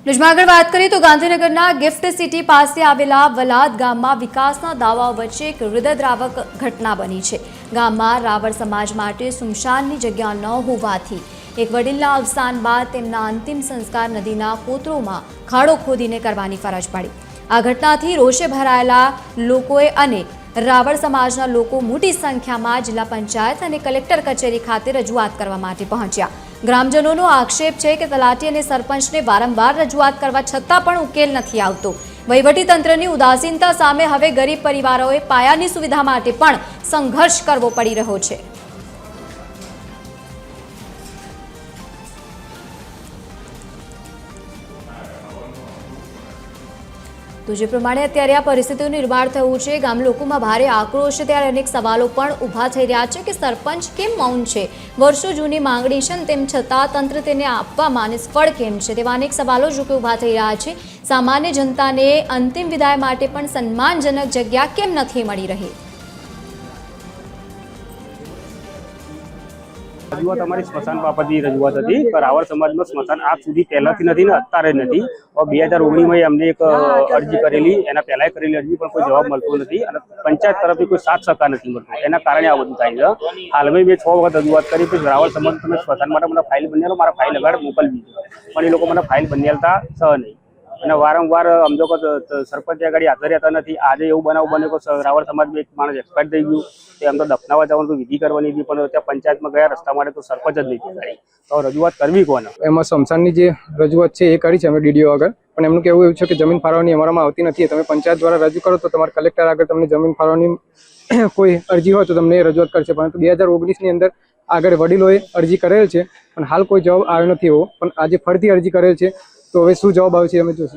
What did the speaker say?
ન્યૂઝમાં આગળ વાત કરીએ તો ગાંધીનગરના ગિફ્ટ સિટી પાસે આવેલા વલાદ ગામમાં વિકાસના દાવાઓ વચ્ચે એક હૃદયદ્રાવક ઘટના બની છે। ગામમાં રાવળ સમાજ માટે સુમશાનની જગ્યા ન હોવાથી એક વડીલના અવસાન બાદ તેમના અંતિમ સંસ્કાર નદીના કોતરોમાં ખાડો ખોદીને કરવાની ફરજ પડી। આ ઘટનાથી રોષે ભરાયેલા લોકોએ અને રાવળ સમાજના લોકો મોટી સંખ્યામાં જિલ્લા પંચાયત અને કલેક્ટર કચેરી ખાતે રજૂઆત કરવા માટે પહોંચ્યા। ગ્રામજનોનો આક્ષેપ છે કે તલાટી અને સરપંચને વારંવાર રજૂઆત કરવા છતાં પણ ઉકેલ નથી આવતો। વહીવટીતંત્રની ઉદાસીનતા સામે હવે ગરીબ પરિવારોએ પાયાની સુવિધા માટે પણ સંઘર્ષ કરવો પડી રહ્યો છે। તો જે પ્રમાણે અત્યારે આ પરિસ્થિતિનું નિર્માણ થયું છે, ગામ લોકોમાં ભારે આક્રોશ છે, ત્યારે અનેક સવાલો પણ ઊભા થઈ રહ્યા છે કે સરપંચ કેમ મૌન છે? વર્ષો જૂની માંગણી છે તેમ છતાં તંત્ર તેને આપવામાં નિષ્ફળ કેમ છે? તેવા અનેક સવાલો જો કે ઊભા થઈ રહ્યા છે। સામાન્ય જનતાને અંતિમ વિદાય માટે પણ સન્માનજનક જગ્યા કેમ નથી મળી રહી? રજૂઆત અમારી સ્મશાન બાબતની રજૂઆત હતી કે રાવળ સમાજમાં સ્મશાન આજ સુધી પહેલાથી નથી ને અત્યારે નથી। 2019માં અમને એક અરજી કરેલી, એના પહેલાં કરેલી અરજી પણ કોઈ જવાબ મળતો નથી અને પંચાયત તરફથી કોઈ સાથ સહકાર નથી મળતો। એના કારણે આ બધું થાય છે। હાલમાં મેં 6 વખત રજૂઆત કરી કે રાવળ સમાજ તમે સ્મશાન માટે મને ફાઇલ બની મારા ફાઇલ લગાડ મોકલવી, પણ એ લોકો મને ફાઇલ બની આલતા નહીં અને વારંવાર અમજો સરપંચ આગળ હાજર રહેતા નથી। આજે એવું બનાવ બન્યો કે રાવળ સમાજમાં એક માણસ એક્સપાયર થઈ ગયું, તે આમ તો દફનાવા જવાનું તો વિધિ કરવાની હતી પણ ત્યાં પંચાયતમાં ગયા રસ્તા માટે તો સરપંચ જ નહીં કરી। તો રજૂઆત કરવી કોને? એમાં સ્મશાનની જે રજૂઆત છે એ કરી છે અમે ડીડીઓ આગળ, પણ એમનું કહેવું એવું છે કે જમીન ફાળવણી અમારામાં આવતી નથી। તમે પંચાયત દ્વારા રજૂ કરો તો તમારા કલેક્ટર આગળ તમને જમીન ફાળવણી કોઈ અરજી હોય તો તમને એ રજૂઆત કરશે, પરંતુ 2019ની અંદર આગળ વડીલોએ અરજી કરેલ છે પણ હાલ કોઈ જવાબ આવ્યો નથી એવો, પણ આજે ફરીથી અરજી કરેલ છે તો હવે શું જવાબ આવે છે અમે જોશું।